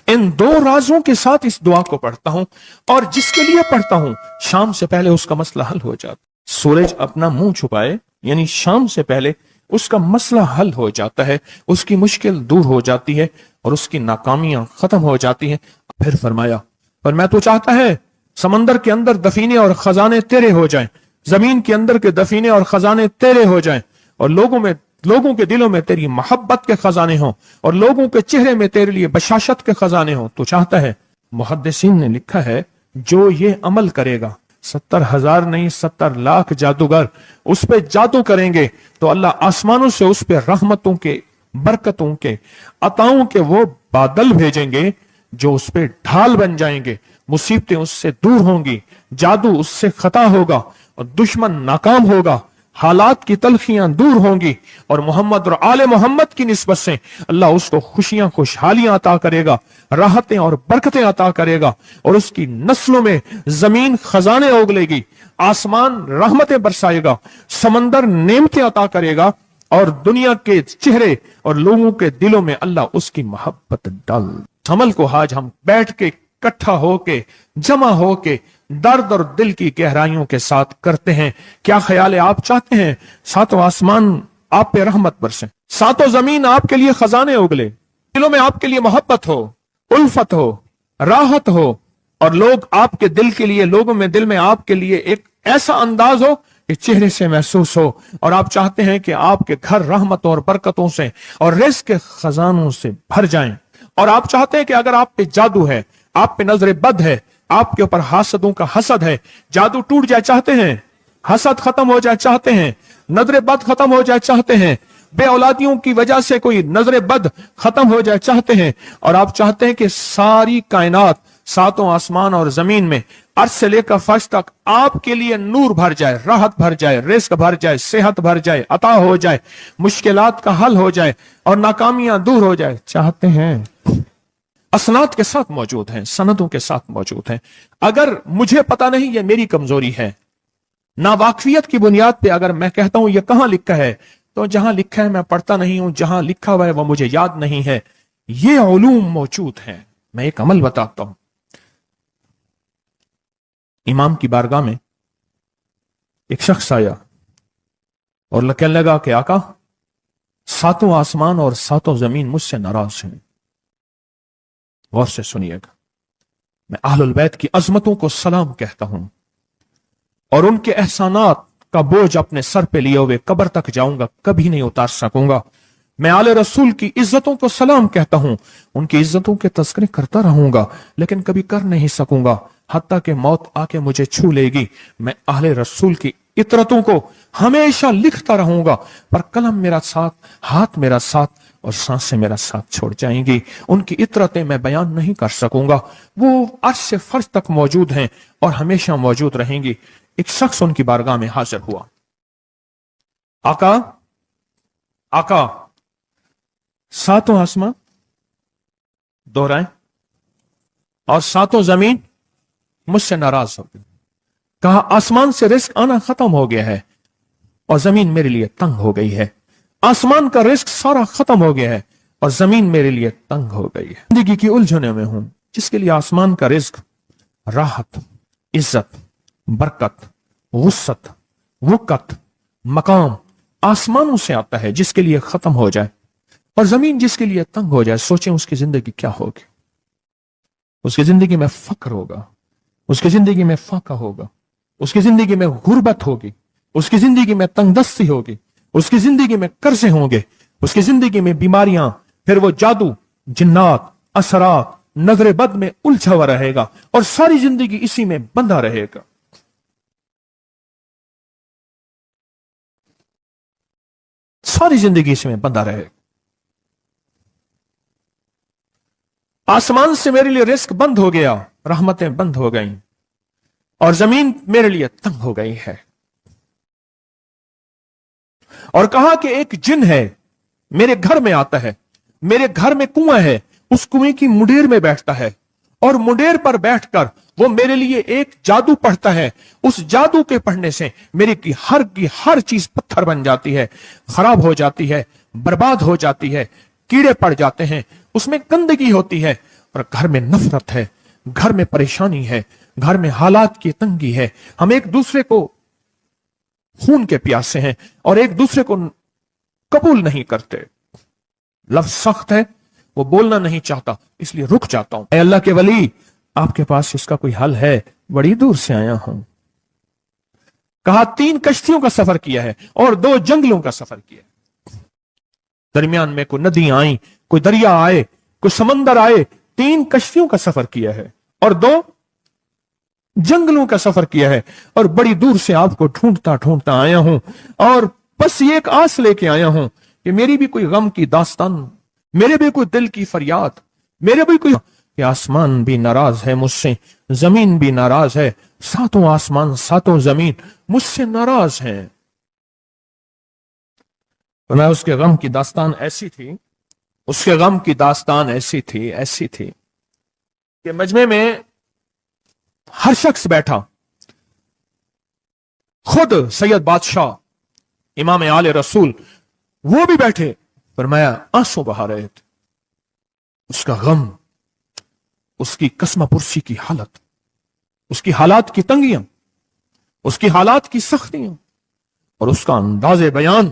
इन दो राजों के साथ इस दुआ को पढ़ता हूं, और जिसके लिए पढ़ता हूं शाम से पहले उसका मसला हल हो जाता। सूरज अपना मुंह छुपाए यानी शाम से पहले उसका मसला हल हो जाता है, उसकी मुश्किल दूर हो जाती है और उसकी नाकामियां खत्म हो जाती हैं। फिर फरमाया, पर मैं तो चाहता है समंदर के अंदर दफीने और खजाने तेरे हो जाएं, जमीन के अंदर के दफीने और खजाने तेरे हो जाएं, और लोगों के दिलों में तेरी मोहब्बत के खजाने हों, और लोगों के चेहरे में तेरे लिए बशाशत के खजाने हों। तो चाहता है, मुहद्दिसीन ने लिखा है, जो ये अमल करेगा 70,000 नहीं 70 लाख जादूगर उस पे जादू करेंगे तो अल्लाह आसमानों से उस पे रहमतों के, बरकतों के, अताओं के वो बादल भेजेंगे जो उस पे ढाल बन जाएंगे। मुसीबतें उससे दूर होंगी, जादू उससे खता होगा और दुश्मन नाकाम होगा, हालात की तलखियां दूर होंगी, और मोहम्मद और आले मोहम्मद की निस्बत से अल्लाह उसको खुशियां, खुशहालियां अता करेगा, राहतें और बरकतें अता करेगा, और उसकी नस्लों में जमीन खजाने उगलेगी, आसमान रहमतें बरसाएगा, समंदर नेमतें अता करेगा, और दुनिया के चेहरे और लोगों के दिलों में अल्लाह उसकी मोहब्बत डाल। अमल को आज हम बैठ के इकट्ठा होके, जमा होके, दर्द और दिल की गहराइयों के साथ करते हैं। क्या ख्याल है? आप चाहते हैं सातों आसमान आप पे रहमत बरसे, सातों जमीन आपके लिए खजाने उगले, दिलों में आपके लिए मोहब्बत हो, उल्फत हो, राहत हो, और लोग आपके दिल के लिए, लोगों में दिल में आपके लिए एक ऐसा अंदाज हो कि चेहरे से महसूस हो, और आप चाहते हैं कि आपके घर रहमतों और बरकतों से और रिज़्क़ के खजानों से भर जाएं, और आप चाहते हैं कि अगर आप पे जादू है, आप पे नजर बद है, आपके ऊपर हासदों का हसद है, जादू टूट जाए चाहते हैं, हसद खत्म हो जाए चाहते हैं, नजर बद खत्म हो जाए चाहते हैं, बे औलादियों की वजह से कोई नजर बद खत्म हो जाए चाहते हैं, और आप चाहते हैं कि सारी कायनात, सातों आसमान और जमीन में अर्श से लेकर फर्श तक आपके लिए नूर भर जाए, राहत भर जाए, रिज़्क़ भर जाए, सेहत भर जाए, अता हो जाए, मुश्किलात का हल हो जाए और नाकामियां दूर हो जाए चाहते हैं। असनाद के साथ मौजूद हैं, सनदों के साथ मौजूद हैं। अगर मुझे पता नहीं, ये मेरी कमजोरी है, नावाकफियत की बुनियाद पे अगर मैं कहता हूं ये कहां लिखा है, तो जहां लिखा है मैं पढ़ता नहीं हूं, जहां लिखा हुआ है वो मुझे याद नहीं है। ये उलूम मौजूद हैं। मैं एक अमल बताता हूं। इमाम की बारगाह में एक शख्स आया और कहने लगा कि आका, सातों आसमान और सातों जमीन मुझसे नाराज हैं। गौर से सुनिएगा, मैं अहलुल बैत की अजमतों को सलाम कहता हूं और उनके एहसानात का बोझ अपने सर पे लिए हुए कब्र तक जाऊंगा, कभी नहीं उतार सकूंगा। मैं आले रसूल की इज्जतों को सलाम कहता हूं, उनकी इज्जतों के तस्करे करता रहूंगा, लेकिन कभी कर नहीं सकूंगा, हत्ता कि मौत आके मुझे छू लेगी। मैं आले रसूल की इतरतों को हमेशा लिखता रहूंगा, पर कलम मेरा साथ, हाथ मेरा साथ और सांसें मेरा साथ छोड़ जाएंगी। उनकी इतरतें मैं बयान नहीं कर सकूंगा। वो अर्श से फर्श तक मौजूद हैं और हमेशा मौजूद रहेंगी। एक शख्स उनकी बारगाह में हाजिर हुआ। आका, आका, सातों आसमान दोहराएं और सातों जमीन मुझसे नाराज हो गई। कहा, आसमान से रिज़्क़ आना खत्म हो गया है और जमीन मेरे लिए तंग हो गई है। आसमान का रिज़्क़ सारा खत्म हो गया है और जमीन मेरे लिए तंग हो गई है। जिंदगी की उलझनों में हूं, जिसके लिए आसमान का रिज़्क़, राहत, इज्जत, बरकत, वुसअत, वक़्त, मकाम आसमानों से आता है, जिसके लिए खत्म हो जाए, और जमीन जिसके लिए तंग हो जाए। सोचें उसकी जिंदगी क्या होगी। उसकी जिंदगी में फक्र होगा, उसकी जिंदगी में फाका होगा, उसकी जिंदगी में गुर्बत होगी, उसकी जिंदगी में तंगदस्ती होगी, उसकी जिंदगी में कर्जे होंगे, उसकी जिंदगी में बीमारियां, फिर वो जादू, जिन्नात, असरात, नजर बद में उलझा हुआ रहेगा और सारी जिंदगी इसी में बंधा रहेगा। सारी जिंदगी इसमें बंधा रहेगा। आसमान से मेरे लिए रिज़्क़ बंद हो गया, रहमतें बंद हो गईं और जमीन मेरे लिए तंग हो गई है। और कहा कि एक जिन है, मेरे घर में आता है, मेरे घर में कुआं है, उस कुएं की मुंडेर में बैठता है और मुंडेर पर बैठकर वो मेरे लिए एक जादू पढ़ता है। उस जादू के पढ़ने से मेरी की हर चीज पत्थर बन जाती है, खराब हो जाती है, बर्बाद हो जाती है, कीड़े पड़ जाते हैं, उसमें गंदगी होती है, اور گھر میں نفرت ہے، گھر میں پریشانی ہے، گھر میں حالات کی تنگی ہے، ہم ایک دوسرے کو خون کے پیاسے ہیں اور ایک دوسرے کو قبول نہیں کرتے، لفظ سخت ہے، وہ بولنا نہیں چاہتا، اس لیے رک جاتا ہوں۔ اے اللہ کے ولی، آپ کے پاس اس کا کوئی حل ہے؟ بڑی دور سے آیا ہوں۔ کہا 3 کشتیوں کا سفر کیا ہے اور 2 جنگلوں کا سفر کیا ہے، درمیان میں کوئی ندیاں آئیں، کوئی دریا آئے، کوئی سمندر آئے، 3 کشتیوں کا سفر کیا ہے اور 2 جنگلوں کا سفر کیا ہے، اور بڑی دور سے آپ کو ڈھونڈتا ڈھونڈتا آیا ہوں، اور بس یہ ایک آس لے کے آیا ہوں کہ میری بھی کوئی غم کی داستان، میرے بھی کوئی دل کی فریاد، میرے بھی کوئی، کہ آسمان بھی ناراض ہے مجھ سے، زمین بھی ناراض ہے، 7 آسمان 7 زمین مجھ سے ناراض ہیں۔ فرمایا اس کے غم کی داستان ایسی تھی، اس کے غم کی داستان ایسی تھی کہ مجمع میں ہر شخص بیٹھا، خود سید بادشاہ امام آل رسول وہ بھی بیٹھے، فرمایا آنسو بہا رہے تھے، اس کا غم، اس کی قسمہ پرسی کی حالت، اس کی حالات کی تنگیاں، اس کی حالات کی سختیاں اور اس کا انداز بیان،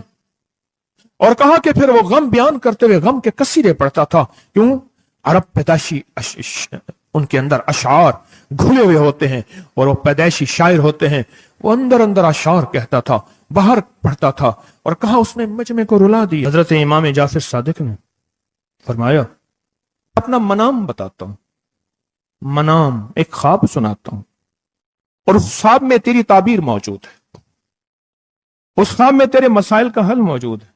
اور کہا کہ پھر وہ غم بیان کرتے ہوئے غم کے قصیدے پڑھتا تھا۔ کیوں؟ عرب پیدائشی ان کے اندر اشعار گھلے ہوئے ہوتے ہیں اور وہ پیدائشی شاعر ہوتے ہیں، وہ اندر اندر اشعار کہتا تھا، باہر پڑھتا تھا، اور کہا اس نے مجمع کو رلا دی۔ حضرت امام جعفر صادق نے فرمایا اپنا منام بتاتا ہوں، منام ایک خواب سناتا ہوں، اور اس خواب میں تیری تعبیر موجود ہے، اس خواب میں تیرے مسائل کا حل موجود ہے،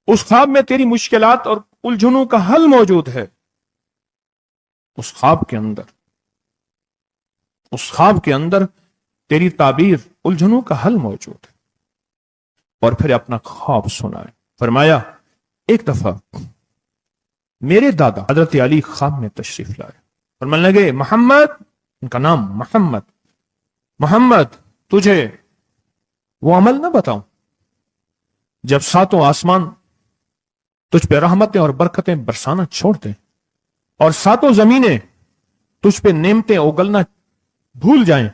اس خواب میں تیری مشکلات اور الجھنوں کا حل موجود ہے، اس خواب کے اندر تیری تعبیر، الجھنوں کا حل موجود ہے۔ اور پھر اپنا خواب سنائے۔ فرمایا ایک دفعہ میرے دادا حضرت علی خواب میں تشریف لائے، فرمانے لگے محمد، ان کا نام محمد تجھے وہ عمل نہ بتاؤں جب 7 آسمان تجھ پہ رحمتیں اور برکتیں برسانا چھوڑ دیں اور 7 زمینیں تجھ پہ نعمتیں اگلنا بھول جائیں،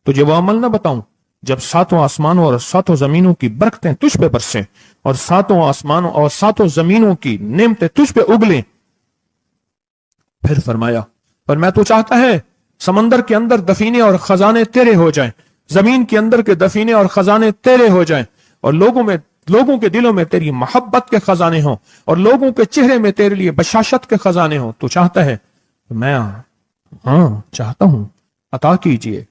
تجھے وہ عمل نہ بتاؤں جب 7 آسمانوں اور 7 زمینوں کی برکتیں تجھ پہ برسیں اور 7 آسمانوں اور 7 زمینوں کی نعمتیں تجھ پہ اگلیں۔ پھر فرمایا پر میں تو چاہتا ہے سمندر کے اندر دفینے اور خزانے تیرے ہو جائیں، زمین کے اندر کے دفینے اور خزانے تیرے ہو جائیں، اور لوگوں کے دلوں میں تیری محبت کے خزانے ہوں، اور لوگوں کے چہرے میں تیرے لیے بشاشت کے خزانے ہوں۔ تو چاہتا ہے؟ میں ہاں چاہتا ہوں، عطا کیجئے۔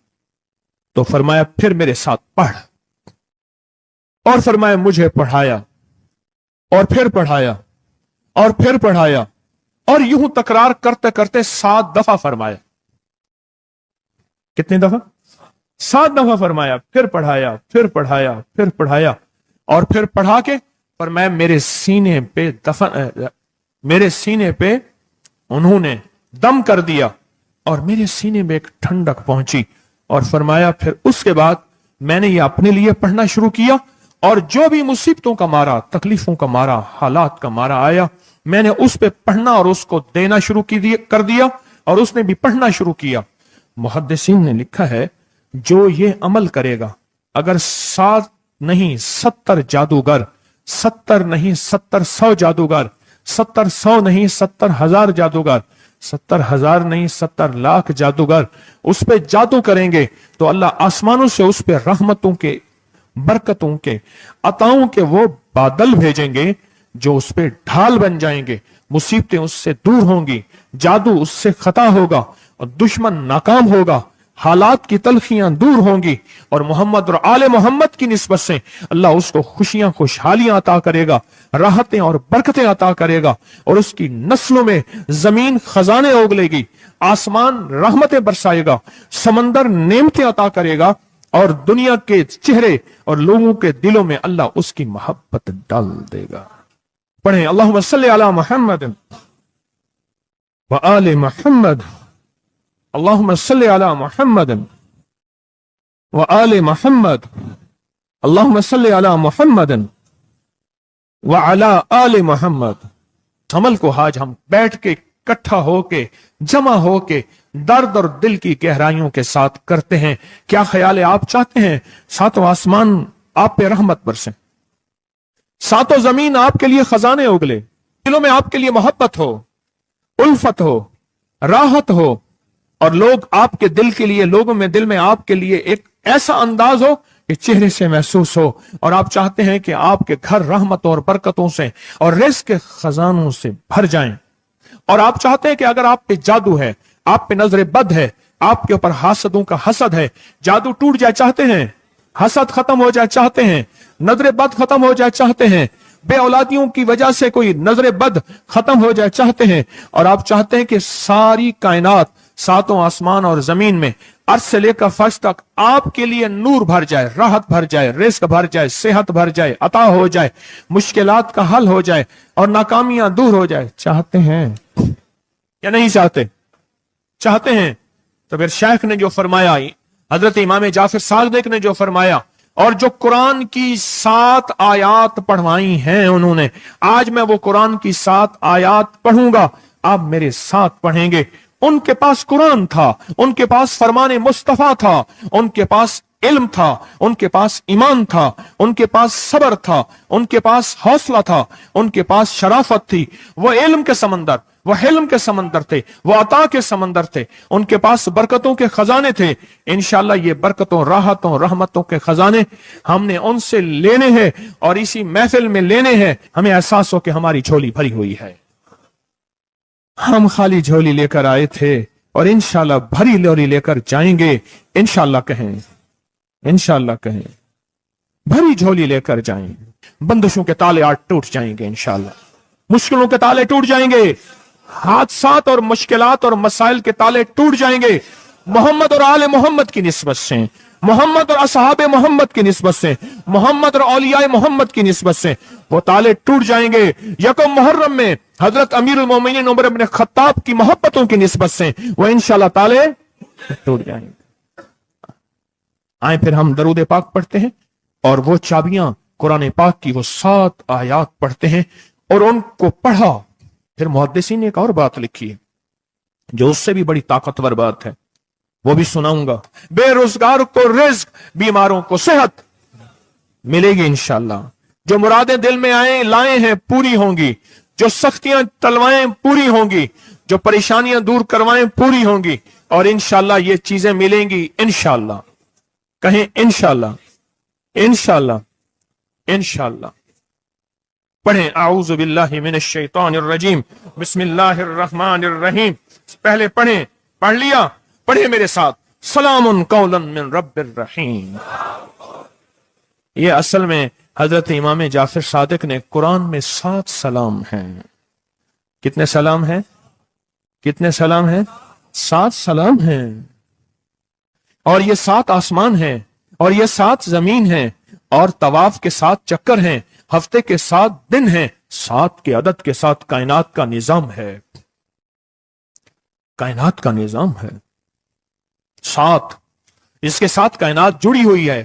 تو فرمایا پھر میرے ساتھ پڑھ، اور فرمایا مجھے پڑھایا، اور پھر پڑھایا، اور پھر پڑھایا، اور یوں تکرار کرتے کرتے 7 دفعہ فرمایا۔ کتنی دفعہ؟ 7 دفعہ فرمایا، پھر پڑھایا، پھر پڑھایا، پھر پڑھایا، اور پھر پڑھا کے فرمایا میرے سینے پہ انہوں نے دم کر دیا اور میرے سینے میں ایک ٹھنڈک پہنچی، اور فرمایا پھر اس کے بعد میں نے یہ اپنے لیے پڑھنا شروع کیا، اور جو بھی مصیبتوں کا مارا، تکلیفوں کا مارا، حالات کا مارا آیا، میں نے اس پہ پڑھنا اور اس کو دینا شروع کر دیا، اور اس نے بھی پڑھنا شروع کیا۔ محدثین نے لکھا ہے جو یہ عمل کرے گا، اگر 7 نہیں 70 جادوگر، 70 نہیں 100 جادوگر، 100 نہیں 70,000 جادوگر، 70,000 نہیں 70,00,000 جادوگر اس پہ جادو کریں گے تو اللہ آسمانوں سے اس پہ رحمتوں کے، برکتوں کے، عطاؤں کے وہ بادل بھیجیں گے جو اس پہ ڈھال بن جائیں گے، مصیبتیں اس سے دور ہوں گی، جادو اس سے خطا ہوگا اور دشمن ناکام ہوگا، حالات کی تلخیاں دور ہوں گی، اور محمد اور آل محمد کی نسبت سے اللہ اس کو خوشیاں، خوشحالیاں عطا کرے گا، راحتیں اور برکتیں عطا کرے گا، اور اس کی نسلوں میں زمین خزانے اگلے گی، آسمان رحمتیں برسائے گا، سمندر نعمتیں عطا کرے گا، اور دنیا کے چہرے اور لوگوں کے دلوں میں اللہ اس کی محبت ڈال دے گا۔ پڑھیں اللہم صلی علی محمد وآل محمد، اللہم صلی علی محمد وآل محمد، اللہم صلی علی محمد وعلی آل محمد۔ عمل کو آج ہم بیٹھ کے इकट्ठा होके, जमा होके दर्द और दिल की गहराइयों के साथ करते हैं। क्या ख्याल है, आप चाहते हैं सातों आसमान आप पे रहमत बरसे, सातों जमीन आपके लिए खजाने उगले, दिलों में आपके लिए मोहब्बत हो, उल्फत हो, राहत हो, और लोग आपके दिल के लिए, लोगों में दिल में आपके लिए एक ऐसा अंदाज हो कि चेहरे से महसूस हो, और आप चाहते हैं कि आपके घर रहमतों और बरकतों से और रिज़्क़ के खजानों से भर जाएं, और आप चाहते हैं कि अगर आप पे जादू है, आप पे नजर बद है, आपके ऊपर हासदों का हसद है, जादू टूट जाए चाहते हैं, हसद खत्म हो जाए चाहते हैं, नजर बद खत्म हो जाए चाहते हैं, बे औलादियों की वजह से कोई नजर बद खत्म हो जाए चाहते हैं, और आप चाहते हैं कि सारी कायनात, सातों आसमान और जमीन में अर्श से लेकर फर्श तक आपके लिए नूर भर जाए, राहत भर जाए, रिज़्क़ भर जाए, सेहत भर जाए, अता हो जाए, मुश्किलात का हल हो जाए और नाकामियां दूर हो जाए, चाहते हैं या नहीं चाहते? चाहते हैं। तो फिर शेख ने जो फरमाया, हजरत इमाम जाफर सादिक ने जो फरमाया, और जो कुरान की 7 आयात पढ़वाई हैं उन्होंने, आज मैं वो कुरान की 7 आयात पढ़ूंगा, आप मेरे साथ पढ़ेंगे। उनके पास कुरान था, उनके पास फरमाने मुस्तफा था, उनके पास इल्म था, उनके पास ईमान था, उनके पास सब्र था, उनके पास हौसला था, उनके पास शराफत थी। वो इल्म के समंदर, वो हिल्म के समंदर थे, वो अता के समंदर थे, उनके पास बरकतों के खजाने थे। इंशाअल्लाह ये बरकतों, राहतों, रहमतों के खजाने हमने उनसे लेने हैं और इसी महफिल में लेने हैं। हमें एहसास हो कि हमारी झोली भरी हुई है, हम खाली झोली लेकर आए थे और इंशाअल्लाह भरी झोली लेकर जाएंगे। इंशाअल्लाह कहें, इंशाअल्लाह कहें, भरी झोली लेकर जाएंगे। बंदिशों के ताले आज टूट जाएंगे इंशाअल्लाह, मुश्किलों के ताले टूट जाएंगे, हादसात और मुश्किलात और मसाइल के ताले टूट जाएंगे। मोहम्मद और आले मोहम्मद की निस्बत से, मोहम्मद और असहाबे मोहम्मद की निस्बत से, मोहम्मद और औलियाए मोहम्मद की निस्बत से वो ताले टूट जाएंगे। यकम मुहर्रम में हजरत अमीरुल मोमिनीन उमर इब्न खत्ताब की मोहब्बतों की निस्बत से वो इंशाअल्लाह ताले टूट जाएंगे। आए फिर हम दरूद पाक पढ़ते हैं और वो चाबियां कुरान पाक की वो 7 आयात पढ़ते हैं, और उनको पढ़ा। फिर मुहद्दिसीन ने एक और बात लिखी है जो उससे भी बड़ी ताकतवर बात है, वो भी सुनाऊंगा। बेरोजगार को रिज़्क़, बीमारों को सेहत मिलेगी इंशाअल्लाह। जो मुरादें दिल में आए लाए हैं पूरी होंगी, जो सख्तियां तलवाएं पूरी होंगी, जो परेशानियां दूर करवाएं पूरी होंगी, और इंशाअल्लाह ये चीजें मिलेंगी इंशाअल्लाह। कहें इंशाअल्लाह, इंशाअल्लाह, इंशाअल्लाह। पढ़ें आऊज़ु बिल्लाहि मिनश शैतानिर रजीम, बिस्मिल्लाहिर रहमानिर रहीम। पहले पढ़ें, पढ़ लिया, पढ़े मेरे साथ, सलामुन कौलन मिन रब्बिर रहीम। ये असल में हजरत इमाम जाफर सादिक ने कुरान में 7 सलाम हैं। कितने सलाम हैं? कितने सलाम हैं? 7 सलाम हैं। और ये 7 आसमान हैं, और ये 7 जमीन हैं, और तवाफ के 7 चक्कर हैं, हफ्ते के 7 दिन हैं, 7 के अदद के साथ कायनात का निजाम है, कायनात का निजाम है 7। इसके साथ कायनात जुड़ी हुई है।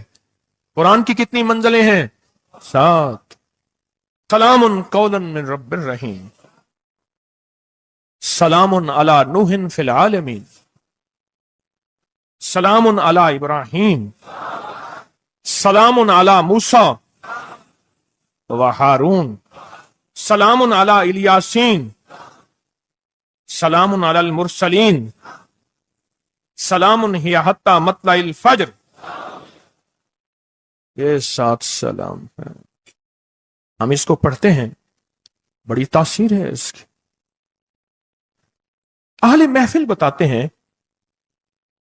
कुरान की कितनी मंजिलें हैं? 7। सलामुन कौलन मिन रब्बिर रहीम, सलामुन अला नूहिन फिल आलमीन, सलामुन अला इब्राहीम, सलामुन अला मूसा व हारून, सलामुन अला इलियासीन, सलामुन अलल मुरसलीन, सलामुन हिया हत्ता मतलाइल फज्र। ये 7 सलाम है। हम इसको पढ़ते हैं, बड़ी तासीर है इसकी। अहले महफिल बताते हैं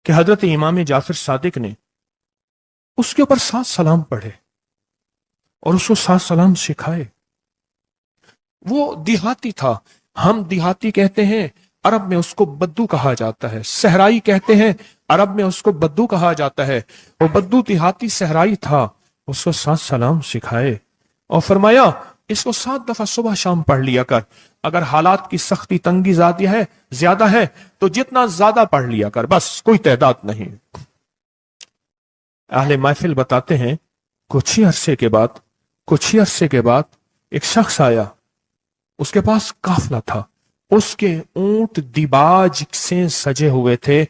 कि हजरत इमाम जाफर सादिक ने उसके ऊपर 7 सलाम पढ़े और उसको 7 सलाम सिखाए। वो देहाती था, हम देहाती कहते हैं, अरब में उसको बद्दू कहा जाता है। सहराई कहते हैं, अरब में उसको बद्दू कहा जाता है। वो बद्दू देहाती सहराई था, उसको 7 सलाम सिखाए और फरमाया इसको 7 दफा सुबह शाम पढ़ लिया कर। अगर हालात की सख्ती तंगी ज्यादा है तो जितना ज्यादा पढ़ लिया कर, बस, कोई तादाद नहीं। अहले महफिल बताते हैं कुछ ही अरसे के बाद एक शख्स आया, उसके पास काफिला था, उसके ऊंट दिबाज से सजे हुए थे,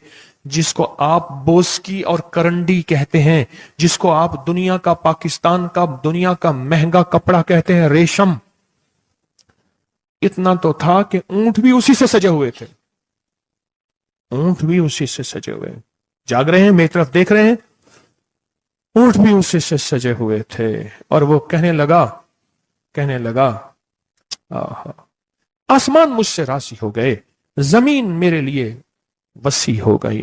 जिसको आप बोस्की और करंडी कहते हैं, जिसको आप दुनिया का, पाकिस्तान का दुनिया का महंगा कपड़ा कहते हैं, रेशम। इतना तो था कि ऊंट भी उसी से सजे हुए थे, ऊंट भी उसी से सजे हुए। जाग रहे हैं, मेरी तरफ देख रहे हैं, ऊंट भी उसी से सजे हुए थे। और वो कहने लगा आहा, आसमान मुझसे राजी हो गए, जमीन मेरे लिए वसी हो गई।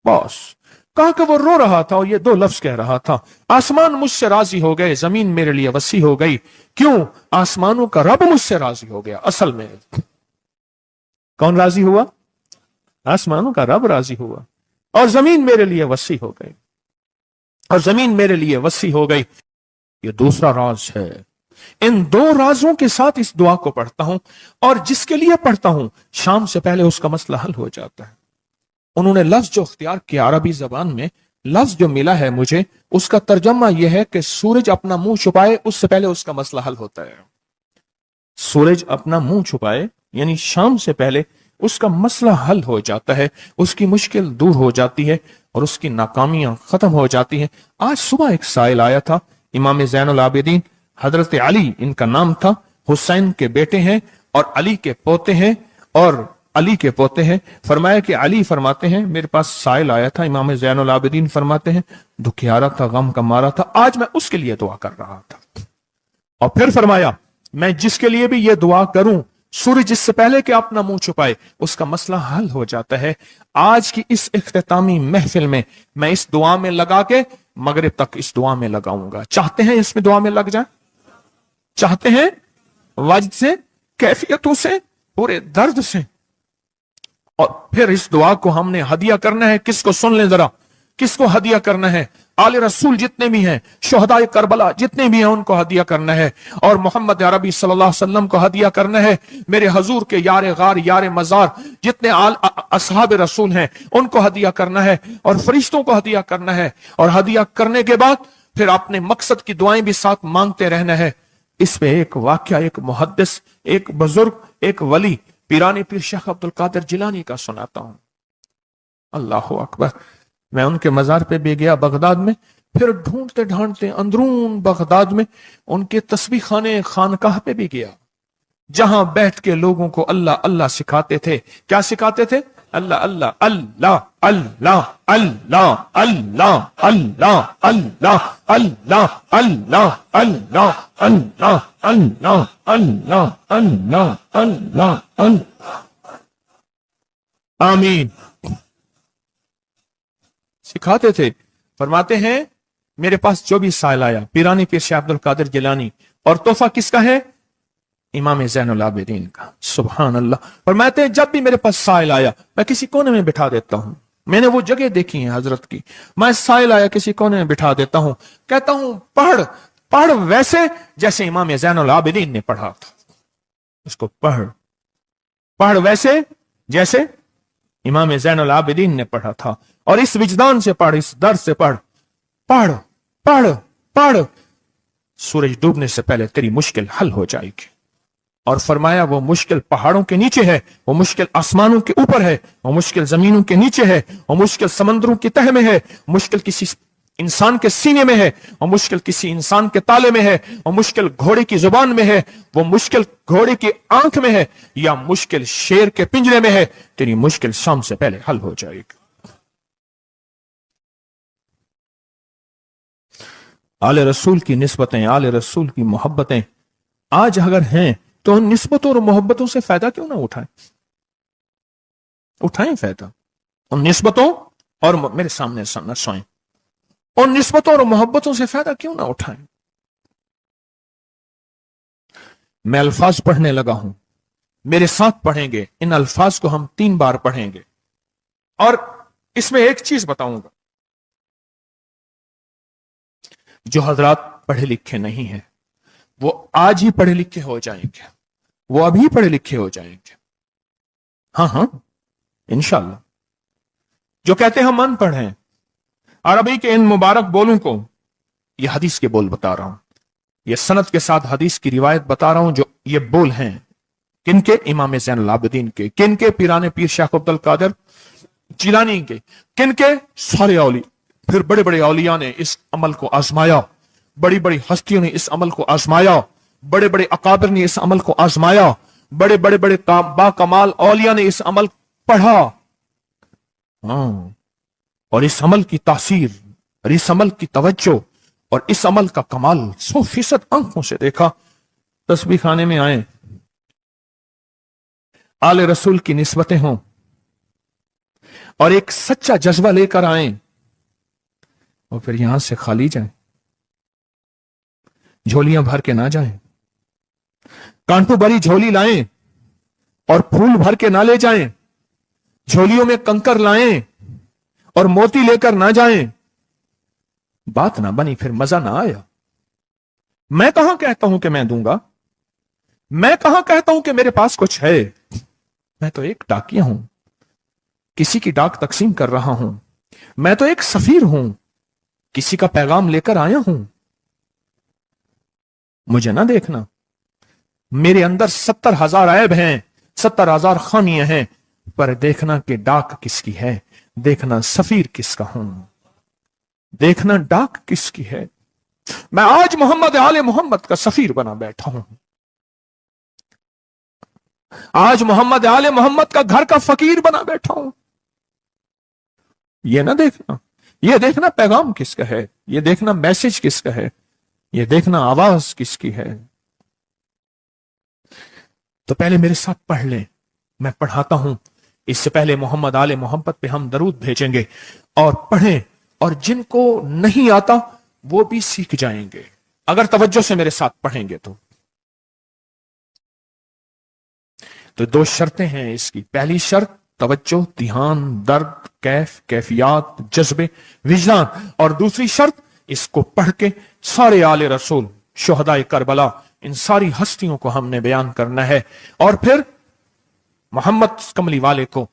बस कहा कि वो रो रहा था और ये दो लफ्ज कह रहा था, आसमान मुझसे राजी हो गए, जमीन मेरे लिए वसी हो गई। क्यों? आसमानों का रब मुझसे राजी हो गया। असल में कौन राजी हुआ? आसमानों का रब राजी हुआ, और जमीन मेरे लिए वसी हो गई, और जमीन मेरे लिए वसी हो गई। ये दूसरा राज है। इन दो राजों के साथ इस दुआ को पढ़ता हूं, और जिसके लिए पढ़ता हूं शाम से पहले उसका मसला हल हो जाता है। उन्होंने लफ्ज जो इख्तियार किया अरबी जबान में, लफ्ज जो मिला है मुझे, उसका तर्जमा यह है कि सूरज अपना मुंह छुपाए उससे पहले उसका मसला हल होता है। सूरज अपना मुंह छुपाए यानी शाम से पहले उसका मसला हल हो जाता है, उसकी मुश्किल दूर हो जाती है और उसकी नाकामियां खत्म हो जाती हैं। आज सुबह एक साइल आया था, इमाम ज़ैनुल आबिदीन हजरत अली इनका नाम था, हुसैन के बेटे हैं और अली के पोते हैं, और अली के पोते हैं। फरमाया कि अली फरमाते हैं, मेरे पास साइल आया था, इमाम ज़ैनुल आबिदीन फरमाते हैं, दुखियारा था, गम का मारा था, आज मैं उसके लिए दुआ कर रहा था। और फिर फरमाया, मैं जिसके लिए भी ये दुआ करूं, सूरज जिससे पहले कि अपना मुंह छुपाए उसका मसला हल हो जाता है। आज की इस इख्तितामी महफिल में मैं इस दुआ में लगा के मगरिब तक इस दुआ में लगाऊंगा। चाहते हैं इसमें दुआ में लग जाए? चाहते हैं? वजद से, कैफियतों से, पूरे दर्द से। और फिर इस दुआ को हमने हदिया करना है। किसको? सुन लें जरा, किसको हदिया करना है? आले रसूल जितने भी हैं, शोहदाए करबला जितने भी हैं, उनको हदिया करना है। और मोहम्मद अरबी सल्लल्लाहु अलैहि वसल्लम को हदिया करना है। मेरे हजूर के यार गार, यार मजार जितने असहाब रसूल हैं, उनको हदिया करना है, और फरिश्तों को हदिया करना है। और हदिया करने के बाद फिर अपने मकसद की दुआएं भी साथ मांगते रहना है। इस पे एक वाक्या, एक मुहद्दिस, एक बुजुर्ग, एक वली, पीरानी पीर शेख अब्दुल कादिर जिलानी का सुनाता हूं। अल्लाह अकबर। मैं उनके मजार पे भी गया बगदाद में, फिर ढूंढते ढांढते अंदरून बगदाद में उनके तस्बीह खाने खानकाह पे भी गया, जहां बैठ के लोगों को अल्लाह अल्लाह सिखाते थे। क्या सिखाते थे? अल्लाह अल्लाह अल्लाह अल्लाह अल्लाह अल्लाह अल्लाह अल्लाह अल्लाह अल्लाह अल्लाह अल्लाह अल्लाह अल्लाह अल्लाह अल्लाह अल्लाह। आमीन। सिखाते थे। फरमाते हैं, मेरे पास जो भी साइल आया, पीरानी पीर शेख अब्दुल कादिर जिलानी, और तोहफा किसका है? इमाम ज़ैनुल आबिदीन का। सुभान अल्लाह। फरमाते हैं, जब भी मेरे पास साइल आया, मैं किसी कोने में बिठा देता हूं। मैंने वो जगह देखी है हजरत की, मैं साइल आया किसी कोने में बिठा देता हूं, कहता हूं पढ़, पढ़ वैसे जैसे इमाम ज़ैनुल आबिदीन ने पढ़ा था। उसको पढ़, पढ़ वैसे जैसे इमाम ज़ैनुल आबिदीन ने पढ़ा था। और इस विजदान से पढ़, इस दर्द से पढ़, पढ़ पढ़ पढ़, सूरज डूबने से पहले तेरी मुश्किल हल हो जाएगी। और फरमाया, वो मुश्किल पहाड़ों के नीचे है, वो मुश्किल आसमानों के ऊपर है, वो मुश्किल जमीनों के नीचे है, वो मुश्किल समंदरों की तह में है, मुश्किल किसी इंसान के सीने में है, वो मुश्किल किसी इंसान के ताले में है, वो मुश्किल घोड़े की जुबान में है, वो मुश्किल घोड़े की आंख में है, या मुश्किल शेर के पिंजरे में है। तेरी मुश्किल शाम से पहले हल हो जाएगी। आले रसूल की निस्बतें, आले रसूल की मोहब्बतें आज अगर हैं, तो उन निस्बतों और मोहब्बतों से फायदा क्यों ना उठाएं? उठाएं फायदा उन निस्बतों और, मेरे सामने न सोएं, उन निस्बतों और मोहब्बतों से फायदा क्यों ना उठाएं? मैं अल्फाज पढ़ने लगा हूं, मेरे साथ पढ़ेंगे। इन अल्फाज को हम 3 बार पढ़ेंगे, और इसमें एक चीज बताऊंगा, जो हजरात पढ़े लिखे नहीं हैं, वो आज ही पढ़े लिखे हो जाएंगे, वो अभी पढ़े लिखे हो जाएंगे। हाँ हाँ, इंशाअल्लाह। जो कहते हैं हम अनपढ़ हैं, अरबी के इन मुबारक बोलों को, ये हदीस के बोल बता रहा हूं, ये सनद के साथ हदीस की रिवायत बता रहा हूं, जो ये बोल हैं, किन के? इमाम ज़ैनुल आबिदीन के। किन के? पीराने पीर शेख अब्दुल कादिर जिलानी के। किन के? सारे औलिया। फिर बड़े बड़े औलिया ने इस अमल को आजमाया, बड़ी बड़ी हस्तियों ने इस अमल को आजमाया, बड़े बड़े अकाबिर ने इस अमल को आजमाया, बड़े बड़े बड़े बाकमाल औलिया ने इस अमल पढ़ा। और इस अमल की तासीर और इस अमल की तवज्जो और इस अमल का कमाल 100% आंखों से देखा। तस्बीह खाने में आए, आले रसूल की निस्बतें हों और एक सच्चा जज्बा लेकर आए और फिर यहां से खाली जाएं, झोलियां भर के ना जाएं, कांटों भरी झोली लाएं और फूल भर के ना ले जाएं, झोलियों में कंकर लाएं और मोती लेकर ना जाएं। बात ना बनी, फिर मजा ना आया। मैं कहां कहता हूं कि मैं दूंगा, मैं कहां कहता हूं कि मेरे पास कुछ है। मैं तो एक डाकिया हूं, किसी की डाक तकसीम कर रहा हूं। मैं तो एक सफीर हूं, किसी का पैगाम लेकर आया हूं। मुझे ना देखना, मेरे अंदर 70,000 ऐब हैं, 70,000 खामियां हैं, पर देखना कि डाक किसकी है, देखना सफीर किसका हूं, देखना डाक किसकी है। मैं आज मोहम्मद आले मोहम्मद का सफीर बना बैठा हूं। आज मोहम्मद आले मोहम्मद का घर का फकीर बना बैठा हूं। ये ना देखना, ये देखना पैगाम किसका है, ये देखना मैसेज किसका है, ये देखना आवाज किसकी है। तो पहले मेरे साथ पढ़ लें, मैं पढ़ाता हूं। इससे पहले मोहम्मद आले मोहम्मद पे हम दरूद भेजेंगे और पढ़ें, और जिनको नहीं आता वो भी सीख जाएंगे अगर तवज्जो से मेरे साथ पढ़ेंगे तो 2 शर्तें हैं इसकी। पहली शर्त तवज्जो, ध्यान, दर्द, कैफियत, जज्बे, विजदान। और दूसरी शर्त, इसको पढ़ के सारे आले रसूल, शुहदाए करबला, इन सारी हस्तियों को हमने बयान करना है। और फिर मोहम्मद कमली वाले को,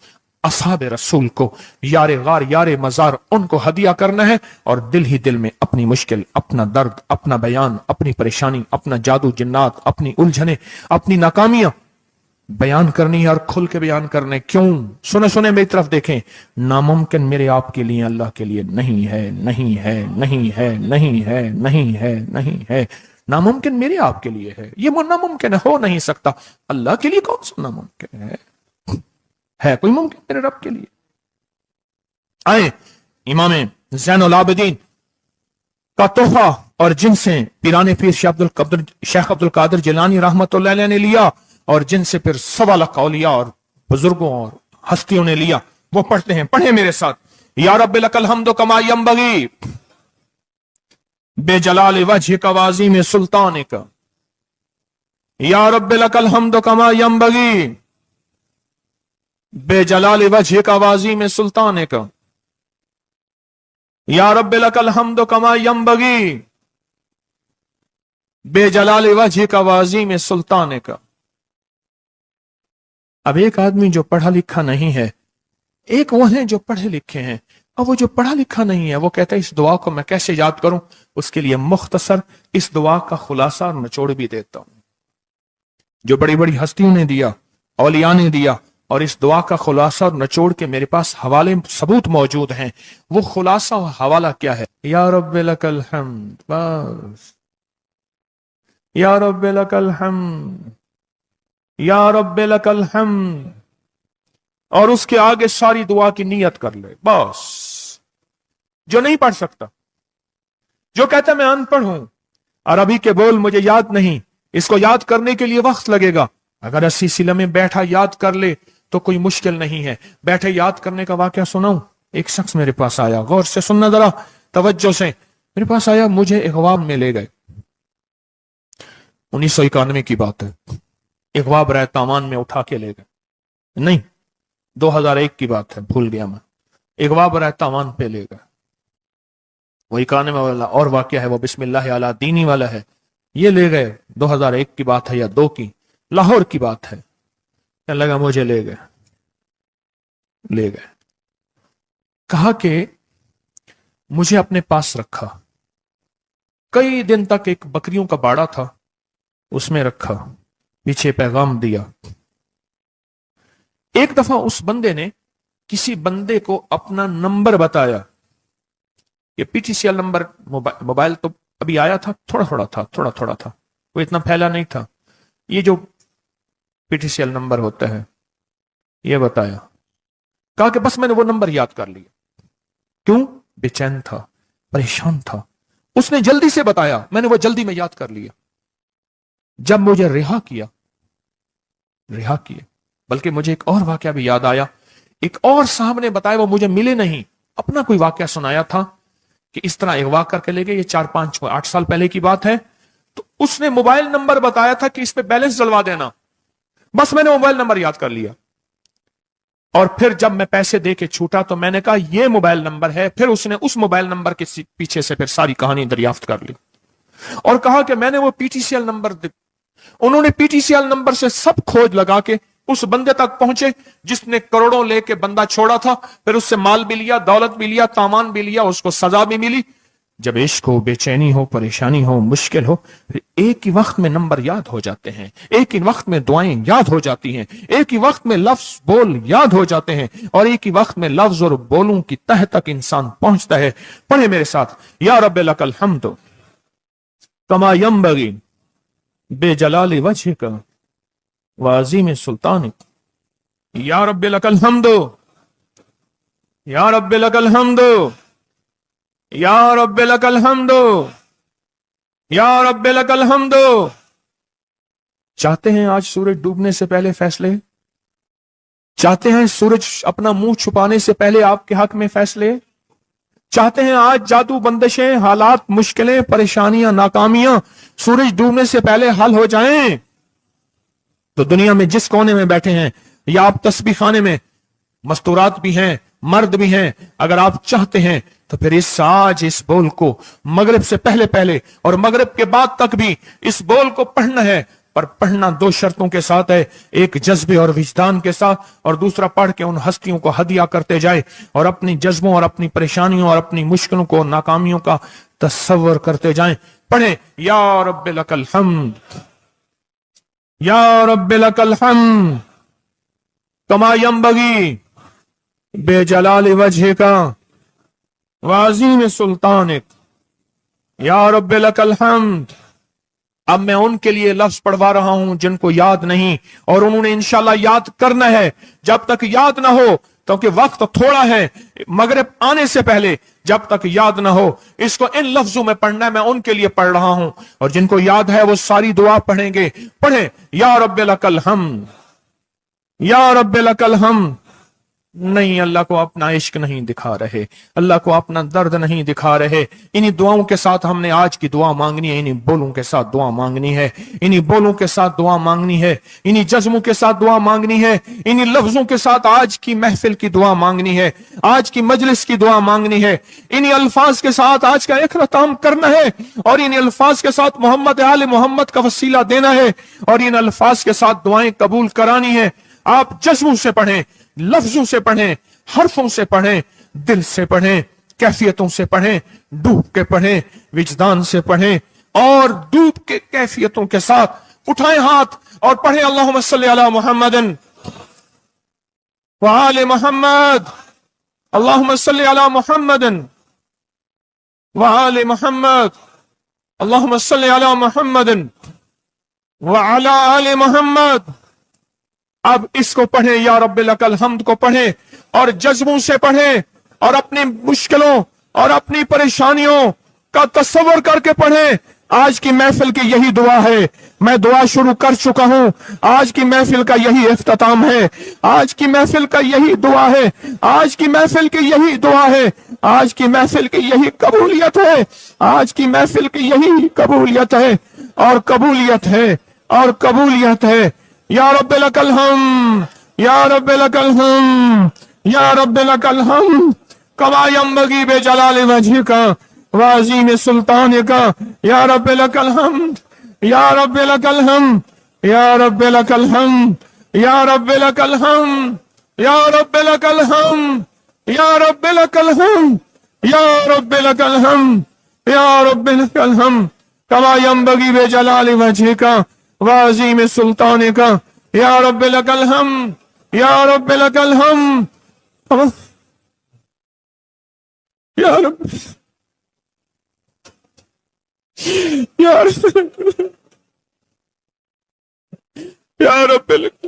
असहाब रसूल को, यारे गार यारे मजार, उनको हदिया करना है। और दिल ही दिल में अपनी मुश्किल, अपना दर्द, अपना बयान, अपनी परेशानी, अपना जादू जिन्नात, अपनी उलझने, अपनी नाकामियां बयान करनी है और खुल के बयान करने। क्यों? सुने सुने मेरी तरफ देखें। नामुमकिन मेरे आपके लिए, अल्लाह के लिए नहीं है, नहीं है, नहीं है, नहीं है, नहीं है, नहीं है। नामुमकिन मेरे आपके लिए है, ये नामुमकिन हो नहीं सकता। अल्लाह के लिए कौन सा नामुमकिन है कोई मुमकिन मेरे रब के लिए? आए इमाम ज़ैनुल आबिदीन का तोहफा, और जिनसे पीराने पीर शेख अब्दुल कादिर जिलानी रहमतुल्लाह अलैह ने लिया, और जिनसे फिर 1.25 लाख औलिया और बुजुर्गों और हस्तियों ने लिया, वो पढ़ते हैं। पढ़े मेरे साथ। या रब्बि लकल हम्दु कमा यंबगी बेजलाल वजह का वाज़ीम सुल्तान का। या रब्बि लकल हम्दु कमा यंबगी बेजलाल वजह का वाज़ीम सुल्तान का। या रब्बि लकल हम्दु कमा यंबगी बेजलाल वजह का वाज़ीम सुल्तान का। अब एक आदमी जो पढ़ा लिखा नहीं है, एक वो है जो पढ़े लिखे हैं। अब वो जो पढ़ा लिखा नहीं है, वो कहता है इस दुआ को मैं कैसे याद करूं। उसके लिए मुख्तसर इस दुआ का खुलासा और निचोड़ भी देता हूं, जो बड़ी बड़ी हस्तियों ने दिया, औलिया ने दिया। और इस दुआ का खुलासा और निचोड़ के मेरे पास हवाले सबूत मौजूद हैं। वो खुलासा और हवाला क्या है? या रब्बि लकल हम्द, बस। या रब्बि लकल हम्द, या रब्बि लकल हम्द। और उसके आगे सारी दुआ की नियत कर ले, बस। जो नहीं पढ़ सकता, जो कहता मैं अनपढ़ हूं, अरबी के बोल मुझे याद नहीं, इसको याद करने के लिए वक्त लगेगा, अगर 80 सिले में बैठा याद कर ले तो कोई मुश्किल नहीं है। बैठे याद करने का वाकया सुनाऊं। एक शख्स मेरे पास आया, गौर से सुनना जरा, तवज्जो से। मेरे पास आया, मुझे इगवा में ले गए। 1991 की बात है। इगवा बराए तावान में उठा के ले गए, नहीं 2001 की बात है, भूल गया मैं। इगवा बराए तावान पे ले गए। वो 91 वाला और वाकया है, वो बिस्मिल्लाह अला दीनी वाला है। ये ले गए, 2001 की बात है या 2 की, लाहौर की बात है। क्या लगा, मुझे ले गए। कहा कि मुझे अपने पास रखा। कई दिन तक एक बकरियों का बाड़ा था, उसमें रखा, पीछे पैगाम दिया एक दफा उस बंदे ने किसी बंदे को अपना नंबर बताया। ये पीटीसीएल नंबर, मोबाइल तो अभी आया था, थोड़ा थोड़ा था, वो इतना फैला नहीं था। ये जो पीटीसीएल नंबर होता है, ये बताया। कहा कि बस मैंने वो नंबर याद कर लिया। क्यों? बेचैन था, परेशान था। उसने जल्दी से बताया, मैंने वो जल्दी में याद कर लिया। जब मुझे रिहा किया, बल्कि मुझे एक और वाकया भी याद आया। एक और साहब ने बताया, वो मुझे मिले नहीं, अपना कोई वाकया सुनाया था कि इस तरह अगवा करके ले गए। ये 4-5-8 साल पहले की बात है। तो उसने मोबाइल नंबर बताया था कि इस पे बैलेंस डलवा देना। बस मैंने मोबाइल नंबर याद कर लिया। और फिर जब मैं पैसे दे के छूटा तो मैंने कहा ये मोबाइल नंबर है। फिर उसने उस मोबाइल नंबर के पीछे से फिर सारी कहानी दरियाफ्त कर ली और कहा कि मैंने वो पीटीसीएल नंबर, उन्होंने पीटीसीएल नंबर से सब खोज लगा के उस बंदे तक पहुंचे जिसने करोड़ों लेके बंदा छोड़ा था। फिर उससे माल भी लिया, दौलत भी लिया, सामान भी लिया, उसको सजा भी मिली। जब इश्क हो, बेचैनी हो, परेशानी हो, मुश्किल हो, फिर एक ही वक्त में नंबर याद हो जाते हैं, एक ही वक्त में दुआएं याद हो जाती हैं, एक ही वक्त में लफ्ज बोल याद हो जाते हैं, और एक ही वक्त में लफ्ज और बोलों की तह तक इंसान पहुंचता है। पढ़े मेरे साथ, या रब्ब लकल हम्द कमा यंबगी बेजलाल वजहिक वाज़ीम सुल्तानिक। या रब्ब लकल हम्द, या रब्ब लकल हम्द, या रब्ब लकल हम्द, या रब्ब लकल हम्द। चाहते हैं आज सूरज डूबने से पहले फैसले? चाहते हैं सूरज अपना मुंह छुपाने से पहले आपके हक में फैसले? चाहते हैं आज जादू, बंदिशें, हालात, मुश्किलें, परेशानियां, नाकामियां सूरज डूबने से पहले हल हो जाएं? तो दुनिया में जिस कोने में बैठे हैं, या आप तस्बीह खाने में, मस्तूरात भी हैं, मर्द भी हैं, अगर आप चाहते हैं तो फिर इस बोल को मगरिब से पहले पहले और मगरिब के बाद तक भी इस बोल को पढ़ना है। पर पढ़ना 2 शर्तों के साथ है, एक जज्बे और विजदान के साथ, और दूसरा पढ़ के उन हस्तियों को हदिया करते जाए और अपनी जज्बों और अपनी परेशानियों और अपनी मुश्किलों को, नाकामियों का तस्वर करते जाएं। पढ़े, या रब्ब लकल हम्द, या रब्ब लकल हम्द कमा यंबगी बेजलाल वजहिका वाज़ीम सुल्तानिक। या रब्ब लकल हम्द। अब मैं उनके लिए लफ्ज पढ़वा रहा हूं जिनको याद नहीं, और उन्होंने इंशाल्लाह याद करना है। जब तक याद ना हो, क्योंकि वक्त थोड़ा है, मगरिब आने से पहले जब तक याद ना हो, इसको इन लफ्जों में पढ़ना है। मैं उनके लिए पढ़ रहा हूं, और जिनको याद है वो सारी दुआ पढ़ेंगे। पढ़े, या रब्ब लकल हम्द, या रब्ब लकल हम्द। नहीं, अल्लाह को अपना इश्क नहीं दिखा रहे, अल्लाह को अपना दर्द नहीं दिखा रहे। इन्हीं दुआओं के साथ हमने आज की दुआ मांगनी है, इन्हीं बोलों के साथ दुआ मांगनी है, इन्हीं बोलों के साथ दुआ मांगनी है, इन्हीं जज्बों के साथ दुआ मांगनी है, इन्हीं लफ्जों के साथ आज की महफिल की दुआ मांगनी है, आज की मजलिस की दुआ मांगनी है। इन्हीं अल्फाज के साथ आज का इख्तिताम करना है, और इन्हीं अल्फाज के साथ मोहम्मद आले मोहम्मद का वसीला देना है, और इन अल्फाज के साथ दुआएं कबूल करानी है। आप जज्बों से पढ़ें, लफ्जों से पढ़ें, हरफों से पढ़ें, दिल से पढ़ें, कैफियतों से पढ़ें, डूब के पढ़ें, विजदान से पढ़ें, और डूब के कैफियतों के साथ उठाएं हाथ और पढ़ें, अल्लाहुम्मा सल्ली अला मुहम्मदिन व आले मुहम्मद, अल्लाहुम्मा सल्ली अला मुहम्मदिन व आले मुहम्मद, अल्लाहुम्मा सल्ली अला मुहम्मदिन व अला आले मुहम्मद। अब इसको पढ़ें, या रब्ब लकल हम्द को पढ़ें, और जज्बों से पढ़ें, और अपनी मुश्किलों और अपनी परेशानियों का तस्वर करके पढ़ें। आज की महफिल की यही दुआ है। मैं दुआ शुरू कर चुका हूं, आज की महफिल का यही इख्तिताम है, आज की महफिल का यही दुआ है, आज की महफिल की यही दुआ है, आज की महफिल की यही कबूलियत है, आज की महफिल की यही कबूलियत है, और कबूलियत है, और कबूलियत है। या रब्ब लकल हम्द, या रब्ब लकल हम्द, या रब्ब लकल हम्द कमा यंबगी बेजलाल वजहिका वाज़ीम सुल्तानिका। या रब्ब लकल हम्द, या रब्ब लकल हम्द, या रब्ब लकल हम्द, या रब्ब लकल हम्द, या रब्ब लकल हम्द, या रब्ब लकल हम्द, या रब्ब लकल हम्द, या रब्ब लकल हम्द कमा यंबगी बेजलाल वजहिका वाज़ीम सुल्तानिका। या रब्ब लकल हम्द, یا رب لک الحمد یا رب یا رب یا رب لک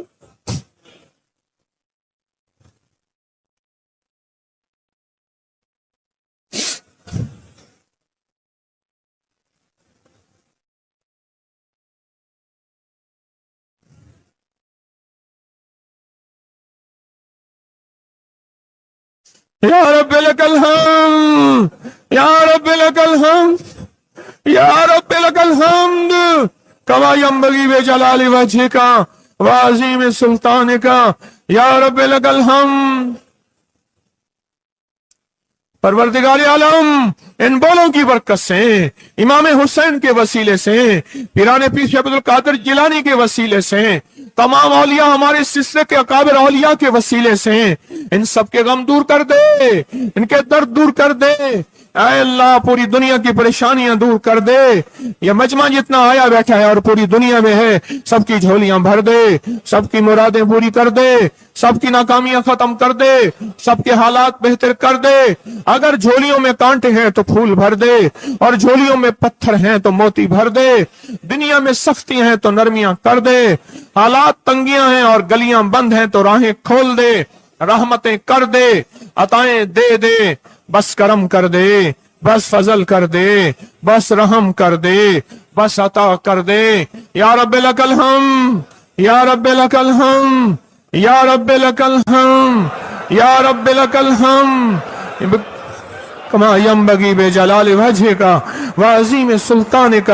یا رب لک الحمد یا رب لک الحمد یا رب لک الحمد کما ینبغی بجلال وجہک وعظیم سلطانک یا رب لک الحمد۔ پروردگار عالم ان بولوں کی برکت سے، امام حسین کے وسیلے سے، پیران پیر شیخ عبد القادر جیلانی کے وسیلے سے، تمام اولیاء ہمارے سلسلے کے اکابر اولیاء کے وسیلے سے ان سب کے غم دور کر دے، ان کے درد دور کر دے، اے اللہ پوری دنیا کی پریشانیاں دور کر دے۔ یہ مجمع جتنا آیا بیٹھا ہے اور پوری دنیا میں ہے، سب کی جھولیاں بھر دے، سب کی مرادیں پوری کر دے، سب کی ناکامیاں ختم کر دے، سب کے حالات بہتر کر دے۔ اگر جھولیوں میں کانٹے ہیں تو پھول بھر دے، اور جھولیوں میں پتھر ہیں تو موتی بھر دے، دنیا میں سختیاں ہیں تو نرمیاں کر دے، حالات تنگیاں ہیں اور گلیاں بند ہیں تو راہیں کھول دے، رحمتیں کر دے، عطائیں دے دے، بس کرم کر دے، بس فضل کر دے، بس رحم کر دے، بس عطا کر دے۔ یا رب لک الحمد یا رب لک الحمد یا رب لک الحمد یا رب لک الحمد کما ینبغی بجلال وجہک وعظیم سلطانک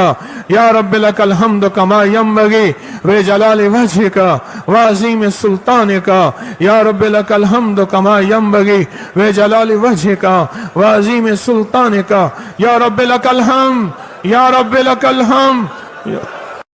یا رب لک الحمد کما ینبغی بجلال وجہک وعظیم سلطانک یا رب لک الحمد کما ینبغی بجلال وجہک وعظیم سلطانک یا رب لک الحمد یا رب لک الحمد۔